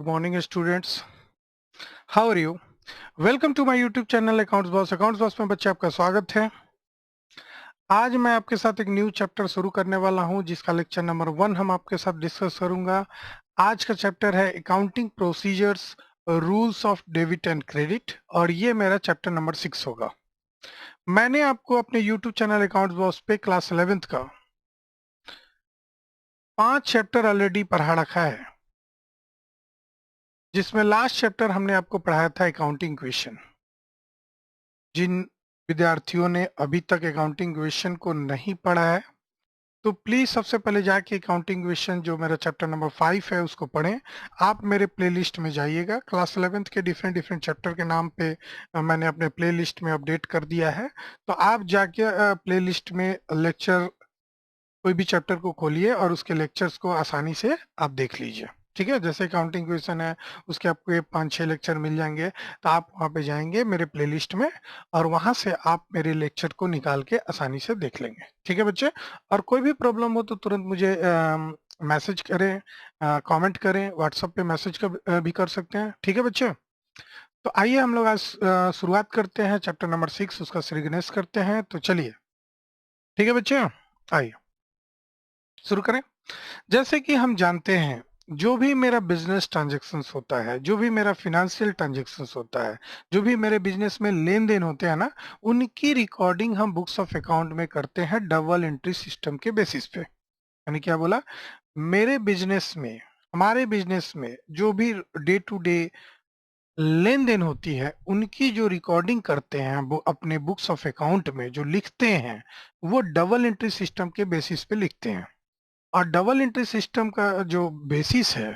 Good morning, students. How are you? Welcome to my YouTube channel Accounts Boss. Accounts Boss में बच्चे आपका स्वागत है। आज मैं आपके साथ एक न्यू चैप्टर शुरू करने वाला हूं, जिसका लेक्चर नंबर 1 हम आपके साथ डिस्कस करूंगा। आज का चैप्टर है accounting procedures, rules of debit and credit, और ये मेरा चैप्टर नंबर 6 होगा। मैंने आपको अपने YouTube चैनल अकाउंट्स बॉस पे क्लास 11th का 5 चैप्टर ऑलरेडी पढ़ा रखा है, जिसमें लास्ट चैप्टर हमने आपको पढ़ाया था अकाउंटिंग क्वेश्चन। जिन विद्यार्थियों ने अभी तक अकाउंटिंग क्वेश्चन को नहीं पढ़ा है, तो प्लीज सबसे पहले जाके अकाउंटिंग क्वेश्चन जो मेरा चैप्टर नंबर 5 है उसको पढ़ें। आप मेरे प्लेलिस्ट में जाइएगा, क्लास 11th के डिफरेंट डिफरेंट चैप्टर के नाम पे मैंने अपने प्लेलिस्ट में अपडेट कर दिया है। तो आप जाके प्लेलिस्ट में लेक्चर, कोई भी चैप्टर को खोलिए और उसके लेक्चर्स को आसानी से आप देख लीजिए। ठीक है, जैसे अकाउंटिंग क्वेश्चन है उसके आपको ये 5-6 लेक्चर मिल जाएंगे, तो आप वहाँ पे जाएंगे मेरे प्लेलिस्ट में और वहाँ से आप मेरे लेक्चर को निकाल के आसानी से देख लेंगे। ठीक है बच्चे, और कोई भी प्रॉब्लम हो तो तुरंत मुझे मैसेज करें, कमेंट करें, व्हाट्सएप पे मैसेज भी कर सकते हैं। ठीक है बच्चे, तो आइए हम लोग आज शुरुआत करते हैं चैप्टर नंबर 6, उसका श्रीगणेश करते हैं। तो चलिए, ठीक है बच्चे, आइए शुरू करें। जैसे कि हम जानते हैं, जो भी मेरा बिजनेस ट्रांजेक्शन्स होता है, जो भी मेरा फिनेंशियल ट्रांजेक्शन्स होता है, जो भी मेरे बिजनेस में लेन देन होते हैं ना, उनकी रिकॉर्डिंग हम बुक्स ऑफ अकाउंट में करते हैं डबल एंट्री सिस्टम के बेसिस पे। यानी क्या बोला, मेरे बिजनेस में, हमारे बिजनेस में जो भी डे टू डे लेन देन होती है, उनकी जो रिकॉर्डिंग करते हैं वो अपने बुक्स ऑफ अकाउंट में जो लिखते हैं, वो डबल एंट्री सिस्टम के बेसिस पे लिखते हैं। और डबल एंट्री सिस्टम का जो बेसिस है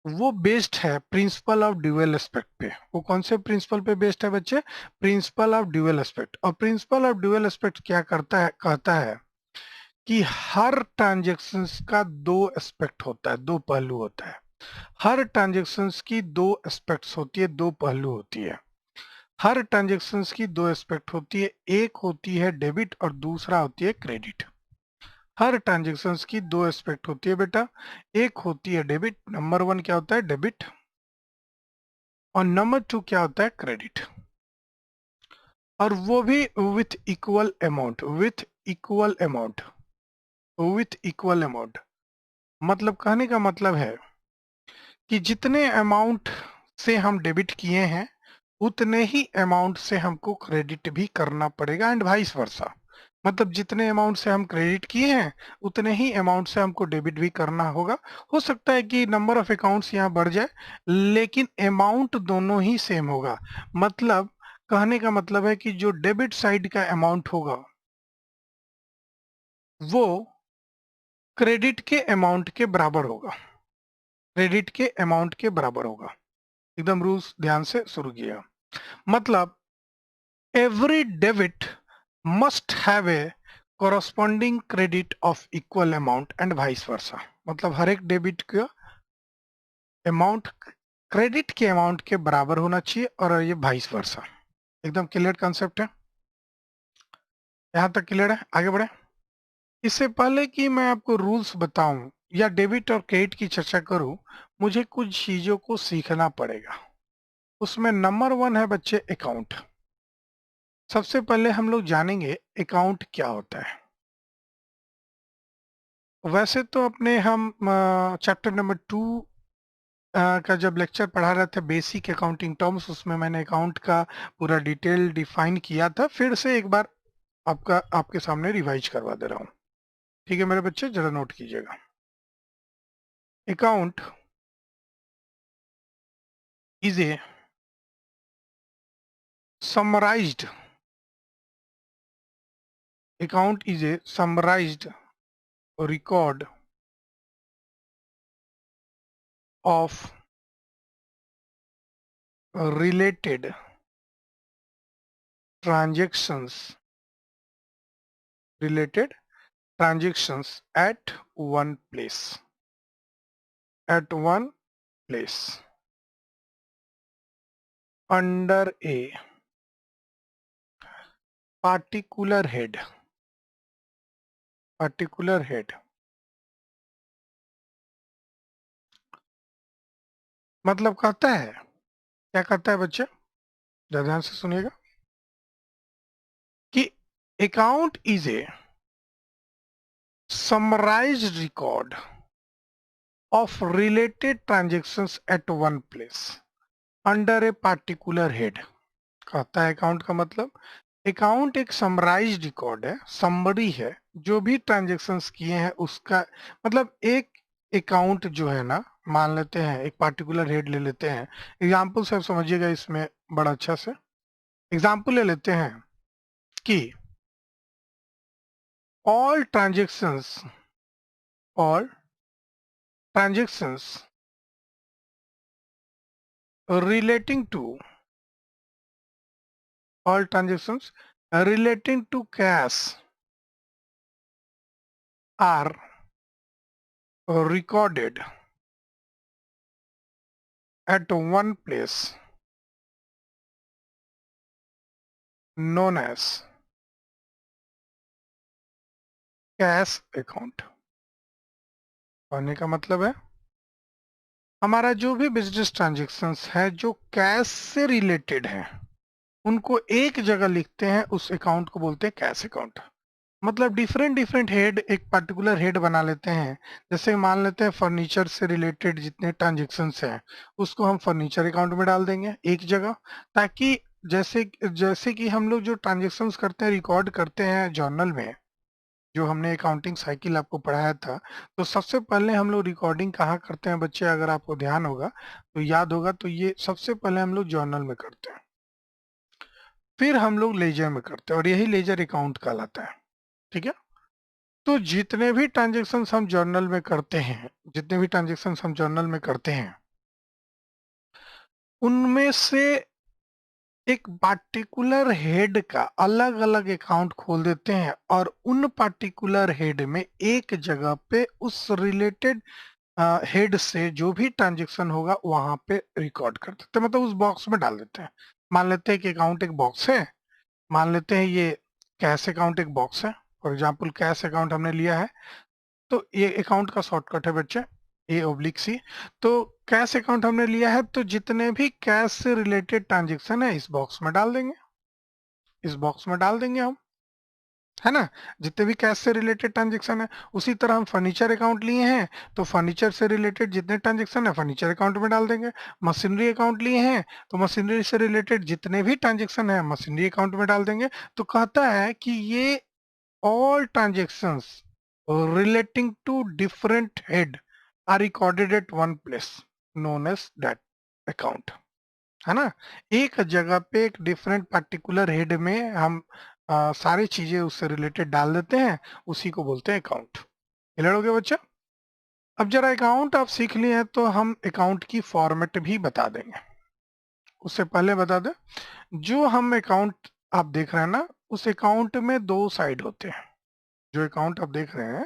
वो बेस्ड है प्रिंसिपल ऑफ ड्यूअल एस्पेक्ट पे। वो कौन से प्रिंसिपल पे बेस्ड है बच्चे? Principle of dual aspect. और प्रिंसिपल ऑफ ड्यूअल एस्पेक्ट क्या करता है? कहता है कि हर ट्रांजेक्शन का दो एस्पेक्ट होता है, दो पहलू होता है। हर ट्रांजेक्शन की दो एस्पेक्ट्स होती है, दो पहलू होती है। हर ट्रांजेक्शन की दो एस्पेक्ट होती है, एक होती है डेबिट और दूसरा होती है क्रेडिट। हर ट्रांजेक्शन्स की दो एस्पेक्ट होती है बेटा, एक होती है डेबिट, नंबर 1 क्या होता है? डेबिट। और नंबर 2 क्या होता है? क्रेडिट। और वो भी with equal amount, with equal amount, with equal amount. मतलब कहने का मतलब है कि जितने अमाउंट से हम डेबिट किए हैं, उतने ही अमाउंट से हमको क्रेडिट भी करना पड़ेगा, एंड वाइस वर्सा। मतलब जितने अमाउंट से हम क्रेडिट किए हैं, उतने ही अमाउंट से हमको डेबिट भी करना होगा। हो सकता है कि नंबर ऑफ अकाउंट्स यहाँ बढ़ जाए, लेकिन अमाउंट दोनों ही सेम होगा। मतलब कहने का मतलब है कि जो डेबिट साइड का अमाउंट होगा वो क्रेडिट के अमाउंट के बराबर होगा, क्रेडिट के अमाउंट के बराबर होगा। एकदम रूल्स ध्यान से शुरू किया। मतलब every debit must have a corresponding credit of equal amount and vice versa। मतलब हर एक डेबिट का अमाउंट क्रेडिट के अमाउंट के बराबर होना चाहिए, और ये वाइस वर्सा। एकदम क्लियर कॉन्सेप्ट है, यहाँ तक क्लियर है? आगे बढ़े। इससे पहले कि मैं आपको रूल्स बताऊं या डेबिट और क्रेडिट की चर्चा करूं, मुझे कुछ चीजों को सीखना पड़ेगा। उसमें नंबर 1 है बच्चे अकाउंट। सबसे पहले हम लोग जानेंगे अकाउंट क्या होता है। वैसे तो अपने हम चैप्टर नंबर 2 का जब लेक्चर पढ़ा रहे थे बेसिक अकाउंटिंग टर्म्स, उसमें मैंने अकाउंट का पूरा डिटेल डिफाइन किया था। फिर से एक बार आपके सामने रिवाइज करवा दे रहा हूँ। ठीक है मेरे बच्चे, जरा नोट कीजिएगा। Account is a summarised, account is a summarized record of related transactions, related transactions at one place, at one place under a particular head, particular head। मतलब कहता है, क्या कहता है बच्चे, जरा ध्यान से सुनिएगा, कि account is a summarized record of related transactions at one place under a particular head. कहता है अकाउंट का मतलब, अकाउंट एक समराइज्ड रिकॉर्ड है, समरी है, जो भी ट्रांजेक्शन्स किए हैं उसका, मतलब एक अकाउंट जो है ना, मान लेते हैं एक पार्टिकुलर हेड ले लेते हैं। एग्जाम्पल से आप समझिएगा इसमें बड़ा अच्छा से। एग्जाम्पल ले लेते हैं कि all transactions all transactions relating to all transactions relating to cash are recorded at one place known as cash account। कहने का मतलब है, हमारा जो भी बिजनेस ट्रांजेक्शन्स है जो कैश से रिलेटेड है, उनको एक जगह लिखते हैं, उस अकाउंट को बोलते हैं कैश अकाउंट। मतलब डिफरेंट डिफरेंट हेड, एक पर्टिकुलर हेड बना लेते हैं। जैसे मान लेते हैं फर्नीचर से रिलेटेड जितने ट्रांजेक्शन्स हैं उसको हम फर्नीचर अकाउंट में डाल देंगे एक जगह, ताकि जैसे जैसे कि हम लोग जो ट्रांजेक्शन्स करते हैं, रिकॉर्ड करते हैं जर्नल में, जो हमने अकाउंटिंग साइकिल आपको पढ़ाया था, तो सबसे पहले हम लोग रिकॉर्डिंग कहाँ करते हैं बच्चे, अगर आपको ध्यान होगा तो याद होगा, तो ये सबसे पहले हम लोग जर्नल में करते हैं, फिर हम लोग लेजर में करते हैं, और यही लेजर अकाउंट कहलाता है। ठीक है। तो जितने भी ट्रांजेक्शन्स हम जर्नल में करते हैं, जितने भी ट्रांजेक्शन्स हम जर्नल में करते हैं, उनमें से एक पर्टिकुलर हेड का अलग अलग अकाउंट खोल देते हैं, और उन पर्टिकुलर हेड में एक जगह पे उस रिलेटेड हेड से जो भी ट्रांजेक्शन होगा वहां पे रिकॉर्ड कर देते हैं, मतलब उस बॉक्स में डाल देते हैं। मान लेते हैं कि अकाउंट एक बॉक्स है, मान लेते हैं ये कैश अकाउंट एक बॉक्स है, फॉर एग्जाम्पल कैश अकाउंट हमने लिया है, तो ये अकाउंट का शॉर्टकट है बच्चे, A/C। तो कैश अकाउंट हमने लिया है, तो जितने भी कैश से रिलेटेड ट्रांजेक्शन है इस बॉक्स में डाल देंगे, इस बॉक्स में डाल देंगे हम, है ना। जितने भी कैश से रिलेटेड ट्रांजेक्शन है, उसी तरह हम फर्नीचर अकाउंट लिए हैं, तो फर्नीचर से रिलेटेड जितने ट्रांजेक्शन है फर्नीचर अकाउंट में डाल देंगे। मशीनरी अकाउंट लिए हैं, तो मशीनरी से रिलेटेड जितने भी ट्रांजेक्शन है मशीनरी अकाउंट में डाल देंगे। तो कहता है कि ये all transactions relating to different head are recorded at one place known as that account। है ना। एक जगह पे एक डिफरेंट पर्टिकुलर हेड में हम सारी चीजें उससे रिलेटेड डाल देते हैं, उसी को बोलते हैं अकाउंट। क्लियर हो गया बच्चा। अब जरा अकाउंट आप सीख लिए हैं, तो हम अकाउंट की फॉर्मेट भी बता देंगे। उससे पहले बता दें, जो हम अकाउंट आप देख रहे हैं ना, उस अकाउंट में दो साइड होते हैं। जो अकाउंट आप देख रहे हैं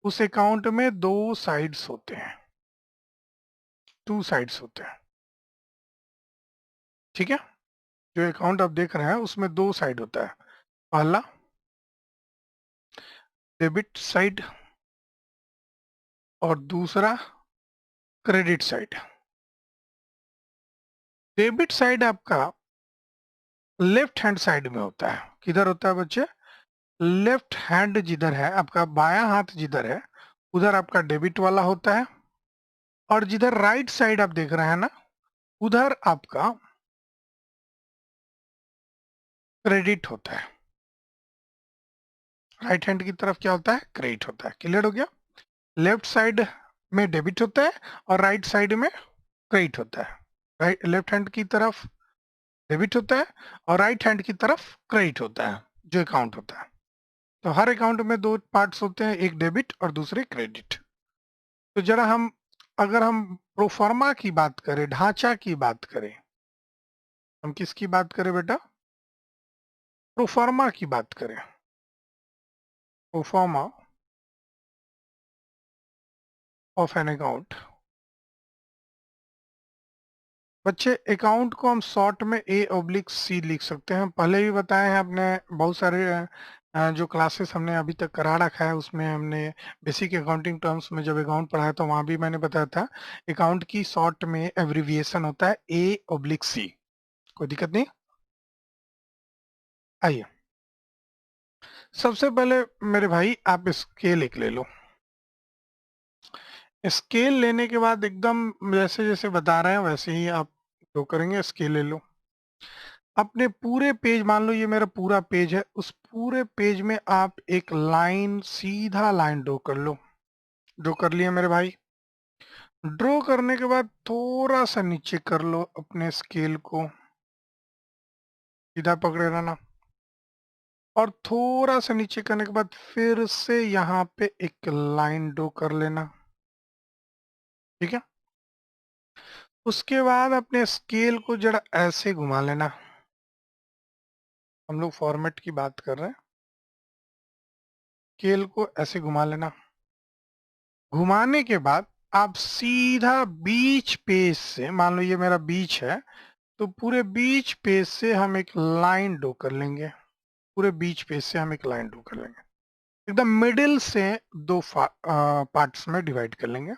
उस अकाउंट में दो साइड्स होते हैं, टू साइड्स होते हैं। ठीक है। जो अकाउंट आप देख रहे हैं उसमें दो साइड होता है, पहला डेबिट साइड और दूसरा क्रेडिट साइड। डेबिट साइड आपका लेफ्ट हैंड साइड में होता है। किधर होता है बच्चे, लेफ्ट हैंड जिधर है, आपका बायां हाथ जिधर है उधर आपका डेबिट वाला होता है, और जिधर राइट साइड आप देख रहे हैं ना, उधर आपका क्रेडिट होता है। राइट हैंड की तरफ क्या होता है, क्रेडिट होता है। क्लियर हो गया। लेफ्ट साइड में डेबिट होता है और राइट साइड में क्रेडिट होता है। राइट, लेफ्ट हैंड की तरफ डेबिट होता है और राइट हैंड की तरफ क्रेडिट होता है, जो अकाउंट होता है। तो हर अकाउंट में दो पार्ट्स होते हैं, एक डेबिट और दूसरे क्रेडिट। तो जरा हम, अगर हम प्रोफार्मा की बात करें, ढांचा की बात करें, हम किसकी बात करें बेटा, प्रोफार्मा की बात करें, प्रोफार्मा ऑफ एन अकाउंट। बच्चे अकाउंट को हम शॉर्ट में A/C लिख सकते हैं। पहले भी बताए हैं, आपने बहुत सारे जो क्लासेस हमने अभी तक करा रखा है उसमें हमने बेसिक अकाउंटिंग टर्म्स में जब अकाउंट पढ़ाया तो वहां भी मैंने बताया था अकाउंट की शॉर्ट में एब्रिविएशन होता है A/C। कोई दिक्कत नहीं। आइए, सबसे पहले मेरे भाई आप स्केल एक ले लो। स्केल लेने के बाद एकदम जैसे जैसे बता रहे हैं वैसे ही आप जो करेंगे स्केल ले लो। अपने पूरे पेज, मान लो ये मेरा पूरा पेज है, उस पूरे पेज में आप एक लाइन, सीधा लाइन ड्रॉ कर लो। ड्रॉ कर लिया मेरे भाई। ड्रॉ करने के बाद थोड़ा सा नीचे कर लो अपने स्केल को, सीधा पकड़े रहना। और थोड़ा सा नीचे करने के बाद फिर से यहाँ पे एक लाइन ड्रॉ कर लेना। ठीक है। उसके बाद अपने स्केल को जरा ऐसे घुमा लेना। हम लोग फॉर्मेट की बात कर रहे हैं। स्केल को ऐसे घुमा लेना। घुमाने के बाद आप सीधा बीच पेज से, मान लो ये मेरा बीच है, तो पूरे बीच पेज से हम एक लाइन ड्रॉ कर लेंगे। पूरे बीच पेज से हम एक लाइन ड्रॉ कर लेंगे, एकदम मिडिल से दो पार्ट्स में डिवाइड कर लेंगे।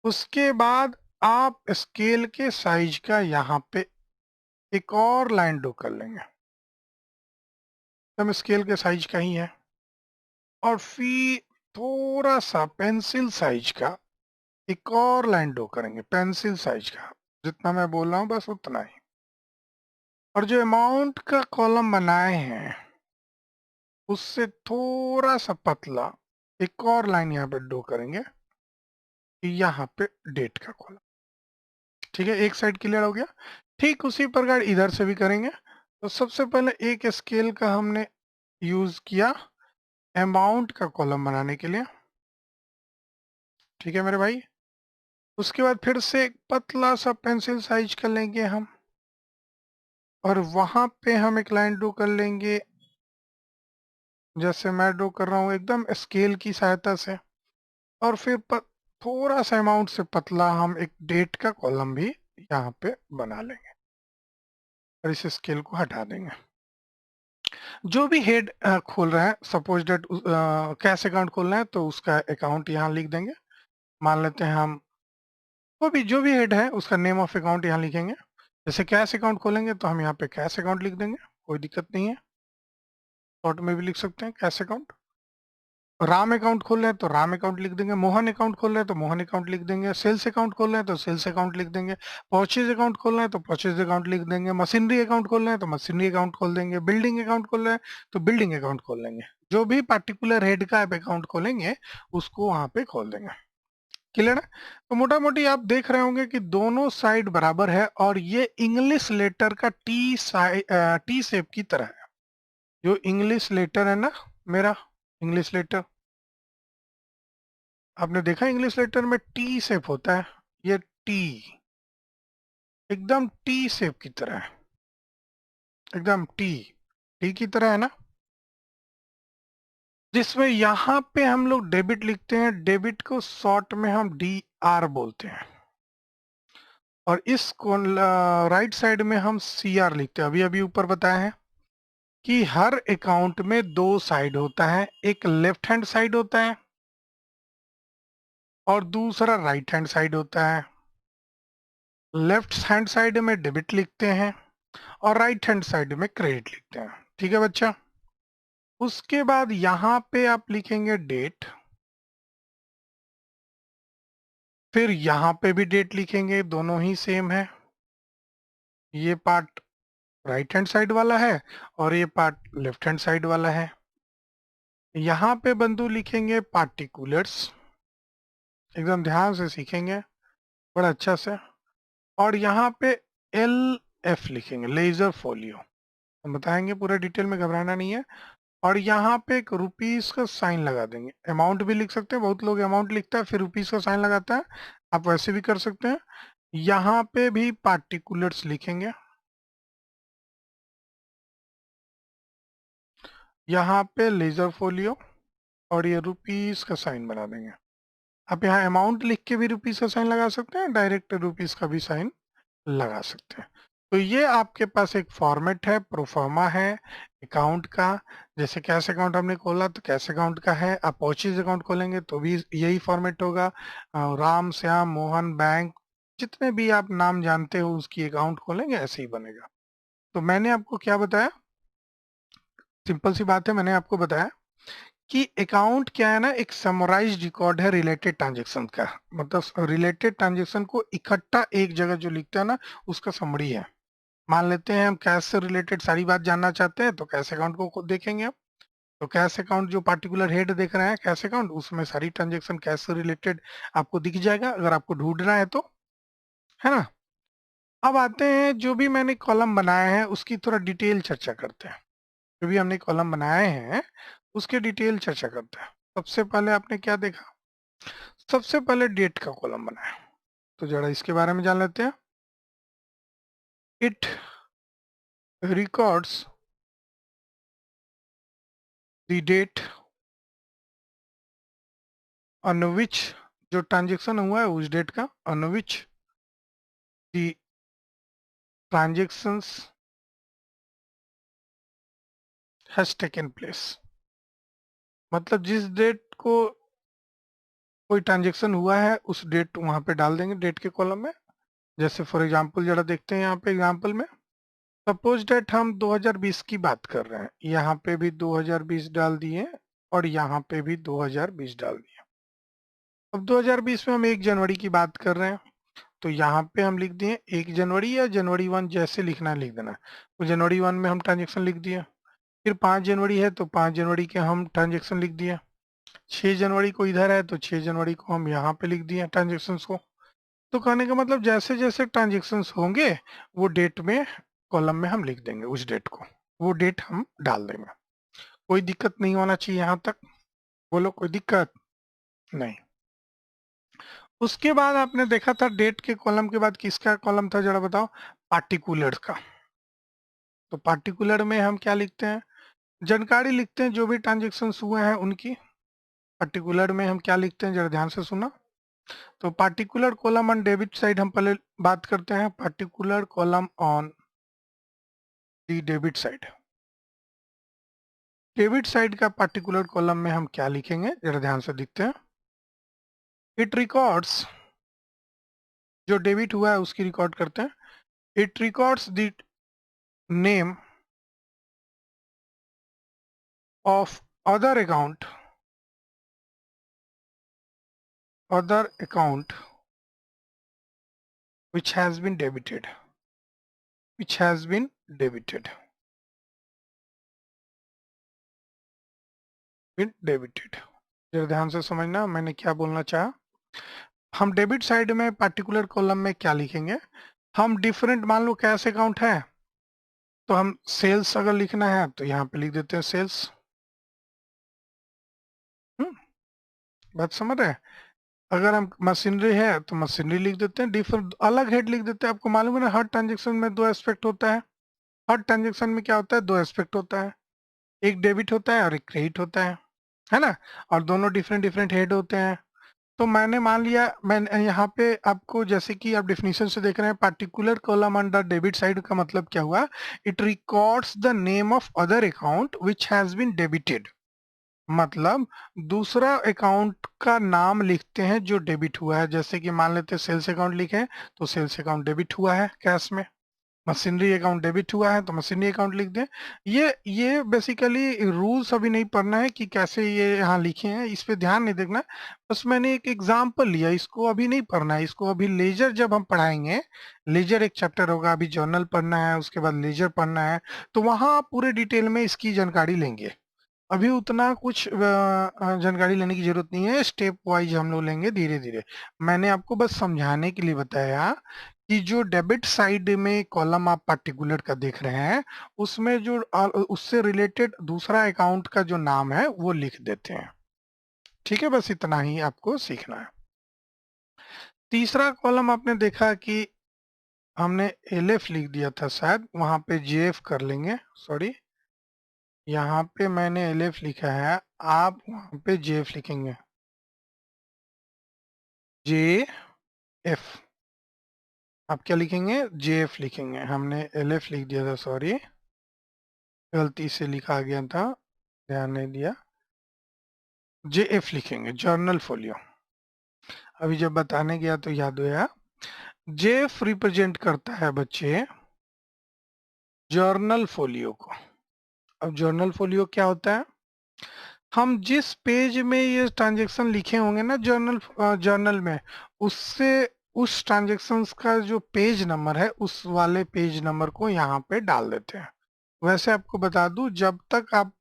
उसके बाद आप स्केल के साइज का यहाँ पे एक और लाइन ड्रॉ कर लेंगे, एकदम स्केल के साइज का ही है। और फिर थोड़ा सा पेंसिल साइज का एक और लाइन ड्रॉ करेंगे, पेंसिल साइज का, जितना मैं बोल रहा हूँ बस उतना ही। और जो अमाउंट का कॉलम बनाए हैं उससे थोड़ा सा पतला एक और लाइन यहाँ पे ड्रॉ करेंगे, यहाँ पे डेट का कॉलम। ठीक है, एक साइड क्लियर हो गया। ठीक उसी प्रकार इधर से भी करेंगे। तो सबसे पहले एक स्केल का हमने यूज किया अमाउंट का कॉलम बनाने के लिए। ठीक है मेरे भाई। उसके बाद फिर से एक पतला सा पेंसिल साइज कर लेंगे हम, और वहां पे हम एक लाइन ड्रॉ कर लेंगे, जैसे मैं ड्रॉ कर रहा हूँ एकदम स्केल की सहायता से। और फिर थोड़ा सा अमाउंट से पतला हम एक डेट का कॉलम भी यहाँ पे बना लेंगे, और इस स्केल को हटा देंगे। जो भी हेड खोल रहा है, सपोज डेट कैश अकाउंट खोलना है तो उसका अकाउंट यहाँ लिख देंगे। मान लेते हैं हम वो भी जो भी हेड है उसका नेम ऑफ अकाउंट यहाँ लिखेंगे। जैसे कैश अकाउंट खोलेंगे तो हम यहाँ पे कैश अकाउंट लिख देंगे, कोई दिक्कत नहीं है। शॉर्ट में भी लिख सकते हैं कैश अकाउंट। राम अकाउंट खोल रहे हैं तो राम अकाउंट लिख देंगे। मोहन अकाउंट खोल रहे हैं तो मोहन अकाउंट लिख देंगे। सेल्स अकाउंट खोल रहे हैं तो सेल्स अकाउंट लिख देंगे। परचेज अकाउंट खोल रहे हैं तो परचेज अकाउंट लिख देंगे। मशीनरी अकाउंट खोल रहे हैं तो मशीनरी अकाउंट खोल देंगे। बिल्डिंग अकाउंट खोल रहे हैं तो बिल्डिंग अकाउंट खोल देंगे। जो भी पर्टिकुलर हेड का आप अकाउंट खोलेंगे उसको वहां पे खोल देंगे। क्लियर है। तो मोटा मोटी आप देख रहे होंगे कि दोनों साइड बराबर है, और ये इंग्लिश लेटर का टी शेप की तरह है। जो इंग्लिश लेटर है ना, मेरा इंग्लिश लेटर, आपने देखा इंग्लिश लेटर में टी शेप होता है। ये टी एकदम टी शेप की तरह है, एकदम टी टी की तरह है ना। जिसमें यहाँ पे हम लोग डेबिट लिखते हैं, डेबिट को शॉर्ट में हम DR बोलते हैं। और इस राइट साइड में हम CR लिखते हैं। अभी अभी ऊपर बताया है कि हर अकाउंट में दो साइड होता है, एक लेफ्ट हैंड साइड होता है और दूसरा राइट हैंड साइड होता है। लेफ्ट हैंड साइड में डेबिट लिखते हैं और राइट हैंड साइड में क्रेडिट लिखते हैं। ठीक है बच्चा। उसके बाद यहाँ पे आप लिखेंगे डेट, फिर यहाँ पे भी डेट लिखेंगे, दोनों ही सेम है। ये पार्ट राइट हैंड साइड वाला है और ये पार्ट लेफ्ट हैंड साइड वाला है। यहाँ पे बंधु लिखेंगे पार्टिकुलर्स, एकदम ध्यान से सीखेंगे बड़ा अच्छा से। और यहाँ पे LF लिखेंगे, लेजर फोलियो। हम बताएंगे पूरा डिटेल में, घबराना नहीं है। और यहाँ पे एक रुपीस का साइन लगा देंगे। अमाउंट भी लिख सकते हैं, बहुत लोग अमाउंट लिखता है फिर रुपीस का साइन लगाता है, आप वैसे भी कर सकते हैं। यहाँ पे भी पार्टिकुलर्स लिखेंगे, यहाँ पे लेजर फोलियो, और ये रुपीस का साइन बना देंगे। आप यहाँ अमाउंट लिख के भी रुपीस का साइन लगा सकते हैं, डायरेक्ट रुपीस का भी साइन लगा सकते हैं। तो ये आपके पास एक फॉर्मेट है, प्रोफार्मा है अकाउंट का, जैसे कैश अकाउंट हमने खोला तो कैश अकाउंट का है, आप परचेज अकाउंट खोलेंगे तो भी यही फॉर्मेट होगा। राम श्याम मोहन बैंक, जितने भी आप नाम जानते हो उसकी अकाउंट खोलेंगे ऐसे ही बनेगा। तो मैंने आपको क्या बताया, सिंपल सी बात है, मैंने आपको बताया कि अकाउंट क्या है ना, एक समराइज्ड रिकॉर्ड है रिलेटेड ट्रांजेक्शन का। मतलब रिलेटेड ट्रांजेक्शन को इकट्ठा एक जगह जो लिखता है ना, उसका समरी है। मान लेते हैं हम कैश से रिलेटेड सारी बात जानना चाहते हैं तो कैश अकाउंट को खुद देखेंगे हम। तो कैश अकाउंट जो पार्टिकुलर हेड देख रहे हैं कैश अकाउंट, उसमें सारी ट्रांजेक्शन कैश से रिलेटेड आपको दिख जाएगा अगर आपको ढूंढना है तो, है ना। अब आते हैं जो भी मैंने कॉलम बनाए हैं उसकी थोड़ा डिटेल चर्चा करते हैं। जो भी हमने कॉलम बनाए हैं उसके डिटेल चर्चा करते हैं। सबसे पहले आपने क्या देखा, सबसे पहले डेट का कॉलम बनाया। तो जरा इसके बारे में जान लेते हैं। It records the date on which, जो ट्रांजेक्शन हुआ है उस डेट का, on which the transactions has taken place. मतलब जिस डेट को कोई ट्रांजेक्शन हुआ है उस डेट वहां पे डाल देंगे डेट के कॉलम में। जैसे फॉर एग्जांपल जरा देखते हैं यहाँ पे एग्जांपल में, सपोज डेट हम 2020 की बात कर रहे हैं, यहाँ पे भी 2020 डाल दिए और यहाँ पे भी 2020 डाल दिए। अब 2020 में हम 1 जनवरी की बात कर रहे हैं तो यहाँ पे हम लिख दिए 1 जनवरी, या जनवरी 1 जैसे लिखना है लिख देना। तो जनवरी 1 में हम ट्रांजेक्शन लिख दिए। फिर 5 जनवरी है तो 5 जनवरी के हम ट्रांजेक्शन लिख दिए। 6 जनवरी को इधर है तो 6 जनवरी को हम यहाँ पे लिख दिए ट्रांजेक्शन को। तो कहने का मतलब जैसे जैसे ट्रांजेक्शन होंगे वो डेट में कॉलम में हम लिख देंगे उस डेट को, वो डेट हम डाल देंगे। कोई दिक्कत नहीं होना चाहिए यहाँ तक, बोलो कोई दिक्कत नहीं। उसके बाद आपने देखा था डेट के कॉलम के बाद किसका कॉलम था जरा बताओ, पार्टिकुलर का। तो पार्टिकुलर में हम क्या लिखते हैं, जानकारी लिखते हैं जो भी ट्रांजेक्शन हुए हैं उनकी। पार्टिकुलर में हम क्या लिखते हैं जरा ध्यान से सुना। तो particular column on debit side हम पहले बात करते हैं, particular column on the debit side. Debit side का पार्टिकुलर कॉलम में हम क्या लिखेंगे जरा ध्यान से देखते हैं। इट रिकॉर्ड्स, जो डेबिट हुआ है उसकी रिकॉर्ड करते हैं। It records the name of other account, other account which has been debited, which has been debited, been debited। जरा ध्यान से समझना मैंने क्या बोलना चाहा। हम डेबिट साइड में पार्टिकुलर कॉलम में क्या लिखेंगे, हम डिफरेंट, मान लो कैश अकाउंट है तो हम सेल्स अगर लिखना है तो यहाँ पे लिख देते हैं सेल्स। बात समझ रहे हैं। अगर हम मशीनरी है तो मशीनरी लिख देते हैं, डिफरेंट अलग हेड लिख देते हैं। आपको मालूम है ना हर ट्रांजेक्शन में दो एस्पेक्ट होता है। हर ट्रांजेक्शन में क्या होता है, दो एस्पेक्ट होता है, एक डेबिट होता है और एक क्रेडिट होता है ना। और दोनों डिफरेंट डिफरेंट हेड होते हैं। तो मैंने मान लिया, मैं यहाँ पे आपको जैसे कि आप डेफिनेशन से देख रहे हैं, particular column under debit side का मतलब क्या हुआ, it records the name of other account which has been debited. मतलब दूसरा अकाउंट का नाम लिखते हैं जो डेबिट हुआ है। जैसे कि मान लेते हैं सेल्स अकाउंट लिखे तो सेल्स अकाउंट डेबिट हुआ है कैश में, मशीनरी अकाउंट डेबिट हुआ है तो मशीनरी अकाउंट लिख दें। ये बेसिकली रूल्स अभी नहीं पढ़ना है कि कैसे ये यहाँ लिखे हैं, इस पे ध्यान नहीं देखना। बस मैंने एक एग्जांपल लिया, इसको अभी नहीं पढ़ना है, इसको अभी लेजर जब हम पढ़ाएंगे, लेजर एक चैप्टर होगा, अभी जर्नल पढ़ना है उसके बाद लेजर पढ़ना है, तो वहाँ आप पूरे डिटेल में इसकी जानकारी लेंगे। अभी उतना कुछ जानकारी लेने की जरूरत नहीं है, स्टेप वाइज हम लोग लेंगे धीरे धीरे। मैंने आपको बस समझाने के लिए बताया कि जो डेबिट साइड में कॉलम आप पार्टिकुलर का देख रहे हैं उसमें जो उससे रिलेटेड दूसरा अकाउंट का जो नाम है वो लिख देते हैं। ठीक है, बस इतना ही आपको सीखना है। तीसरा कॉलम आपने देखा कि हमने एलएफ लिख दिया था, शायद वहां पे जेएफ कर लेंगे, सॉरी, यहाँ पे मैंने एलएफ लिखा है, आप वहां पे जेएफ लिखेंगे, जे एफ। आप क्या लिखेंगे, जेएफ लिखेंगे, हमने एलएफ लिख दिया था, सॉरी, गलती से लिखा गया था, ध्यान नहीं दिया, JF लिखेंगे, जर्नल फोलियो। अभी जब बताने गया तो याद हुआ, JF रिप्रेजेंट करता है बच्चे जर्नल फोलियो को। अब जर्नल फोलियो क्या होता है, हम जिस पेज में ये ट्रांजेक्शन लिखे होंगे ना जर्नल में, उससे उस ट्रांजेक्शन्स का जो पेज नंबर है उस वाले पेज नंबर को यहाँ पे डाल देते हैं। वैसे आपको बता दूं, जब तक आप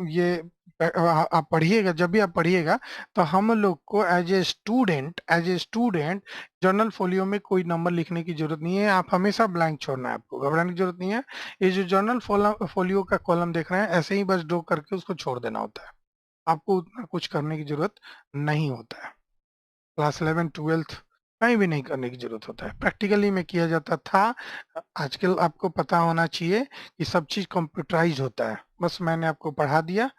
ये आप पढ़िएगा, जब भी आप पढ़िएगा तो हम लोग को as a student journal folio में कोई नंबर लिखने की जरूरत नहीं है। आप हमेशा ब्लैंक छोड़ना है, आपको घबराने की जरूरत नहीं है। ये जो जर्नल फोलियो का कॉलम देख रहे हैं, ऐसे ही बस ड्रॉ करके उसको छोड़ देना होता है, आपको उतना कुछ करने की जरूरत नहीं होता है। क्लास 11 ट्वेल्थ कहीं भी नहीं करने की जरूरत होता है, प्रैक्टिकली में किया जाता था। आजकल आपको पता होना चाहिए कि सब चीज कंप्यूटराइज होता है, बस मैंने आपको पढ़ा दिया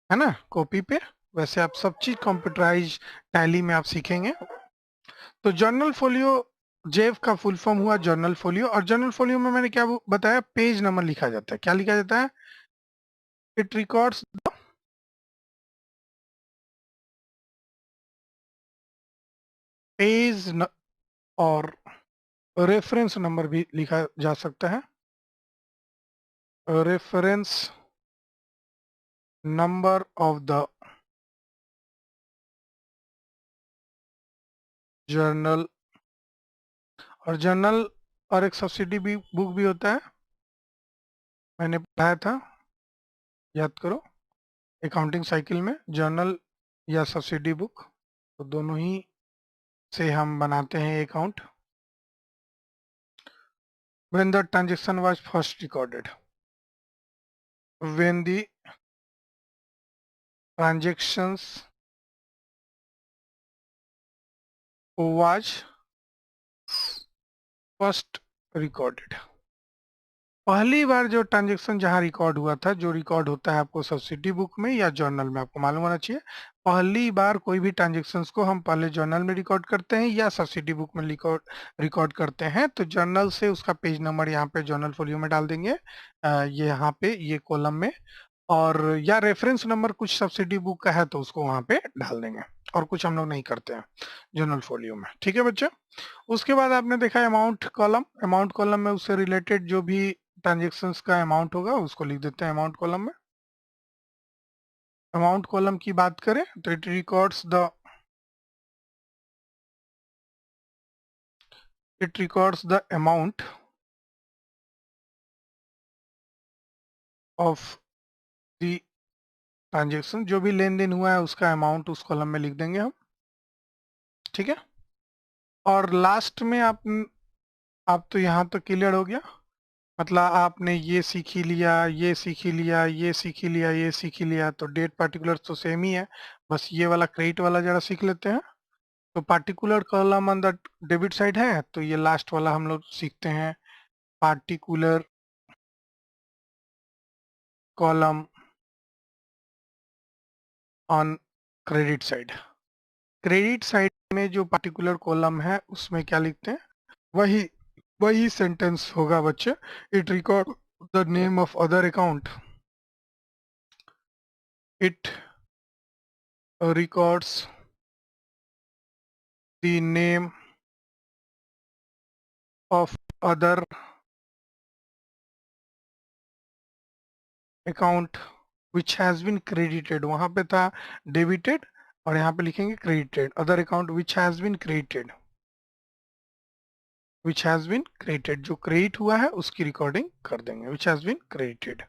है ना कॉपी पे। वैसे आप सब चीज कंप्यूटराइज टैली में आप सीखेंगे। तो जर्नल फोलियो, जेव का फुल फॉर्म हुआ जर्नल फोलियो, और जर्नल फोलियो में मैंने क्या बताया, पेज नंबर लिखा जाता है। क्या लिखा जाता है, इट रिकॉर्ड्स पेज और रेफरेंस नंबर भी लिखा जा सकता है, reference number of the journal. और जर्नल और एक सब्सिडी भी बुक भी होता है, मैंने पढ़ाया था, याद करो, अकाउंटिंग साइकिल में जर्नल या सब्सिडी बुक, तो दोनों ही से हम बनाते हैं account. When the transaction was first recorded, when the transactions was first recorded, पहली बार जो ट्रांजेक्शन जहां रिकॉर्ड हुआ था, जो रिकॉर्ड होता है आपको सब्सिडी बुक में या जर्नल में, आपको मालूम होना चाहिए। पहली बार कोई भी ट्रांजेक्शन्स को हम पहले जर्नल में रिकॉर्ड करते हैं या सब्सिडी बुक में रिकॉर्ड करते हैं, तो जर्नल से उसका पेज नंबर यहाँ पे जर्नल फोलियो में डाल देंगे, ये यहाँ पे ये कॉलम में, और या रेफरेंस नंबर कुछ सब्सिडी बुक का है तो उसको वहां पे डाल देंगे। और कुछ हम लोग नहीं करते हैं जर्नल फोलियो में, ठीक है बच्चे। उसके बाद आपने देखा अमाउंट कॉलम, अमाउंट कॉलम में उससे रिलेटेड जो भी ट्रांजेक्शन्स का अमाउंट होगा उसको लिख देते हैं अमाउंट कॉलम में। अमाउंट कॉलम की बात करें तो it records the amount of the transaction, जो भी लेन देन हुआ है उसका अमाउंट उस कॉलम में लिख देंगे हम, ठीक है। और लास्ट में आप तो यहाँ तो क्लियर हो गया, मतलब आपने ये सीख ही लिया, ये सीख ही लिया, ये सीख ही लिया, ये सीख ही लिया, तो डेट पार्टिकुलर तो सेम ही है, बस ये वाला क्रेडिट वाला जरा सीख लेते हैं। तो particular column on the debit side है, तो ये लास्ट वाला हम लोग सीखते हैं, particular column on credit side. Credit side में जो पार्टिकुलर कॉलम है उसमें क्या लिखते हैं, वही वही सेंटेंस होगा बच्चे। It record the name of other account, it records the name of other account which has been credited, वहां पे था डेबिटेड और यहाँ पे लिखेंगे credited, other account which has been credited, which has been credited, जो क्रेडिट हुआ है उसकी रिकॉर्डिंग कर देंगे, which has been credited.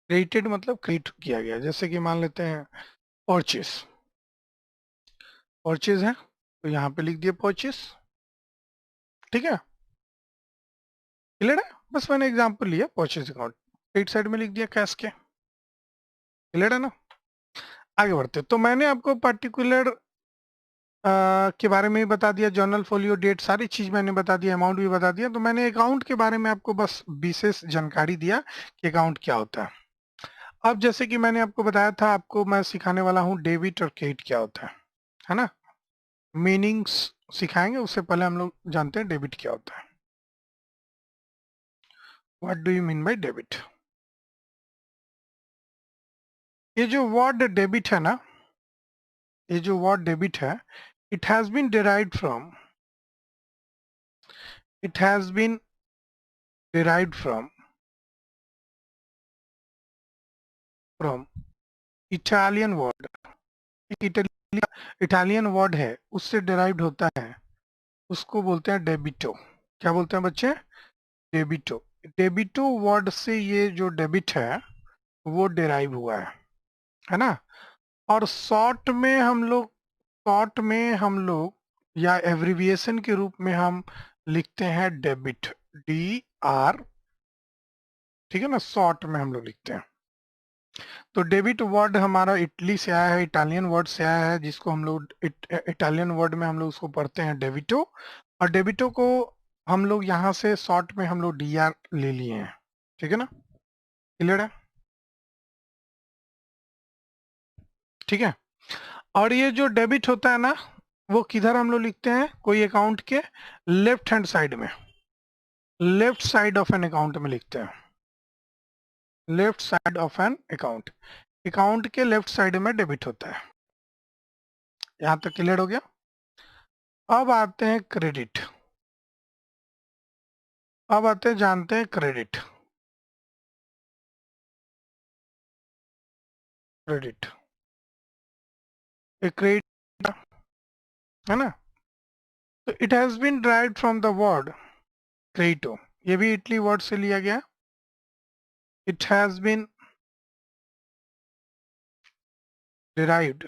Credited मतलब क्रेडिट किया गया, जैसे कि मान लेते हैं परचेस, परचेज है तो यहाँ पे लिख दिए परचेस, ठीक है, क्लियर है। बस मैंने एग्जांपल लिया परचेज अकाउंट, क्रेडिट साइड में लिख दिया कैश के, क्लियर है ना। आगे बढ़ते, तो मैंने आपको पर्टिकुलर के बारे में भी बता दिया, जर्नल फोलियो डेट सारी चीज मैंने बता दिया, अमाउंट भी बता दिया, तो मैंने अकाउंट के बारे में आपको बस विशेष जानकारी दिया कि अकाउंट क्या होता है। अब जैसे कि मैंने आपको बताया था, आपको मैं सिखाने वाला हूँ डेबिट और क्रेडिट क्या होता है ना, मीनिंग्स सिखाएंगे, उससे पहले हम लोग जानते हैं डेबिट क्या होता है। What do you mean by debit? ये जो वर्ड डेबिट है ना, ये जो वर्ड डेबिट है, it has been derived from, it has been derived from Italian word, Italian word है, उससे डिराइव्ड होता है, उसको बोलते हैं डेबिटो। क्या बोलते हैं बच्चे? डेबिटो। डेबिटो वर्ड से ये जो डेबिट है वो डिराइव हुआ है ना। और शॉर्ट में हम लोग या एब्रिविएशन के रूप में हम लिखते हैं डेबिट, DR, ठीक है ना, शॉर्ट में हम लोग लिखते हैं। तो डेबिट वर्ड हमारा इटली से आया है, इटालियन वर्ड से आया है, जिसको हम लोग इटालियन वर्ड में हम लोग उसको पढ़ते हैं डेबिटो। और डेबिटो को हम लोग यहाँ से शॉर्ट में हम लोग DR ले लिए हैं, ठीक है ना, क्लियर है? ठीक है। और ये जो डेबिट होता है ना, वो किधर हम लोग लिखते हैं? कोई अकाउंट के लेफ्ट हैंड साइड में, left side of an account में लिखते हैं, left side of an account, account के लेफ्ट साइड में डेबिट होता है। यहां तक क्लियर हो गया? अब आते हैं क्रेडिट। अब आते हैं, जानते हैं क्रेडिट। क्रेडिट, एक क्रेडिट है ना, तो it has been derived from the word क्रेडिटो, ये भी इटली वर्ड से लिया गया। It has been derived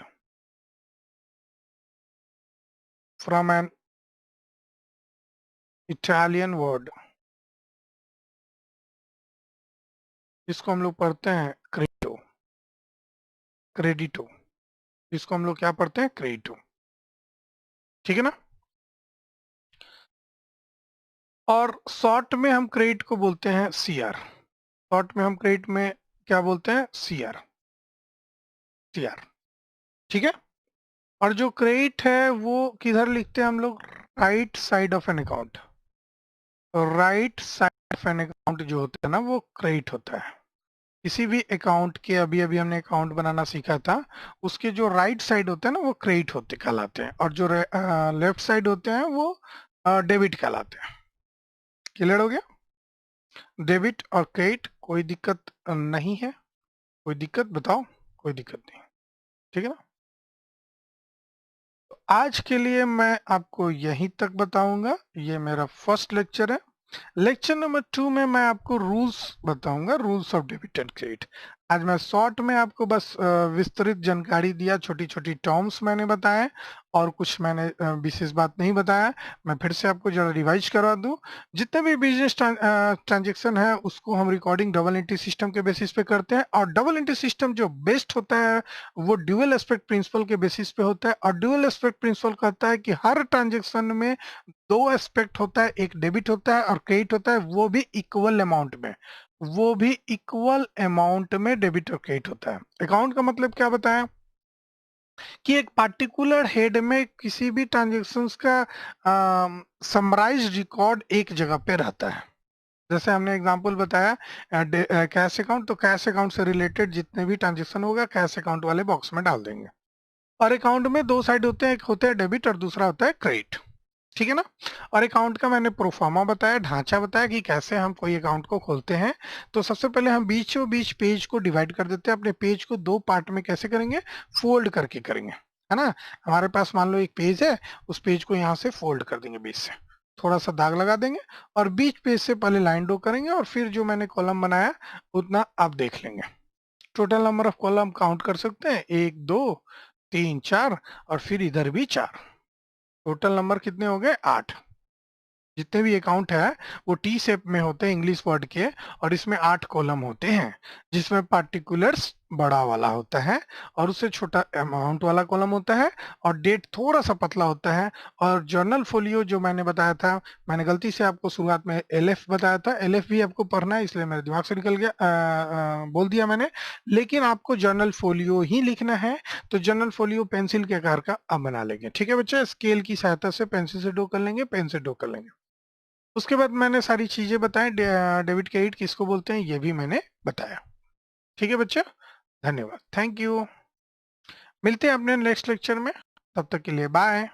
from an Italian word, जिसको हम लोग पढ़ते हैं क्रेडिटो, क्रेडिटो, जिसको हम लोग क्या पढ़ते हैं? क्रेडिटो, ठीक है ना। और शॉर्ट में हम क्रेडिट को बोलते हैं CR, शॉर्ट में हम क्रेडिट में क्या बोलते हैं? CR, ठीक है। और जो क्रेडिट है वो किधर लिखते हैं हम लोग? Right side of an account, right side of an account जो होता है ना, वो क्रेडिट होता है। किसी भी अकाउंट के, अभी अभी हमने अकाउंट बनाना सीखा था, उसके जो राइट साइड होते हैं ना, वो क्रेडिट होते कहलाते हैं, और जो लेफ्ट साइड होते हैं वो डेबिट कहलाते हैं। क्लियर हो गया? डेबिट और क्रेडिट, कोई दिक्कत नहीं है? कोई दिक्कत बताओ? कोई दिक्कत नहीं, ठीक है ना। तो आज के लिए मैं आपको यहीं तक बताऊंगा, ये मेरा फर्स्ट लेक्चर है। लेक्चर नंबर 2 में मैं आपको रूल्स बताऊंगा, rules of debit and credit. आज मैं शॉर्ट में आपको बस विस्तृत जानकारी दिया, छोटी छोटी टर्म्स मैंने बताए, और कुछ मैंने विशेष बात नहीं बताया। मैं फिर से आपको जरा रिवाइज करवा दूं, जितने भी बिजनेस ट्रांजेक्शन है उसको हम रिकॉर्डिंग डबल एंट्री सिस्टम के बेसिस पे करते हैं, और डबल एंट्री सिस्टम जो बेस्ट होता है वो ड्यूअल एस्पेक्ट प्रिंसिपल के बेसिस पे होता है। और ड्यूअल एस्पेक्ट प्रिंसिपल कहता है कि हर ट्रांजेक्शन में दो एस्पेक्ट होता है, एक डेबिट होता है और क्रेडिट होता है, वो भी इक्वल अमाउंट में, वो भी इक्वल अमाउंट में डेबिट और क्रेडिट होता है। अकाउंट का मतलब क्या बताया? कि एक पार्टिकुलर हेड में किसी भी ट्रांजेक्शन्स का समराइज रिकॉर्ड एक जगह पे रहता है। जैसे हमने एग्जांपल बताया कैश अकाउंट, तो कैश अकाउंट से रिलेटेड जितने भी ट्रांजेक्शन होगा कैश अकाउंट वाले बॉक्स में डाल देंगे। और अकाउंट में दो साइड होते हैं, एक होता है डेबिट और दूसरा होता है क्रेडिट, ठीक है ना। और अकाउंट का मैंने प्रोफार्मा बताया, ढांचा बताया कि कैसे हम कोई अकाउंट को खोलते हैं। तो सबसे पहले हम बीचों बीच पेज को डिवाइड कर देते हैं, अपने पेज को दो पार्ट में कैसे करेंगे? फोल्ड करके करेंगे, है ना। हमारे पास मान लो एक पेज है, उस पेज को यहाँ से फोल्ड कर देंगे बीच से, थोड़ा सा दाग लगा देंगे, और बीच पेज से पहले लाइन ड्रॉ करेंगे, और फिर जो मैंने कॉलम बनाया उतना आप देख लेंगे। Total number of column count कर सकते हैं, 1 2 3 4, और फिर इधर भी 4। टोटल नंबर कितने हो गए? 8। जितने भी अकाउंट है वो टी शेप में होते हैं इंग्लिश वर्ड के, और इसमें 8 कॉलम होते हैं, जिसमें पार्टिकुलर्स बड़ा वाला होता है और उससे छोटा अमाउंट वाला कॉलम होता है, और डेट थोड़ा सा पतला होता है। और जर्नल फोलियो जो मैंने बताया था, मैंने गलती से आपको शुरुआत में LF बताया था, LF भी आपको पढ़ना है, इसलिए मेरे दिमाग से निकल गया, बोल दिया मैंने। लेकिन आपको जर्नल फोलियो ही लिखना है, तो जर्नल फोलियो पेंसिल के आकार का अब बना लेंगे, ठीक है बच्चे। स्केल की सहायता से पेंसिल से ड्रॉ कर लेंगे, पेन से ड्रॉ कर लेंगे। उसके बाद मैंने सारी चीजें बताएं, डेबिट क्रेडिट किसको बोलते हैं ये भी मैंने बताया। ठीक है बच्चा, धन्यवाद, थैंक यू। मिलते हैं अपने नेक्स्ट लेक्चर में, तब तक के लिए बाय।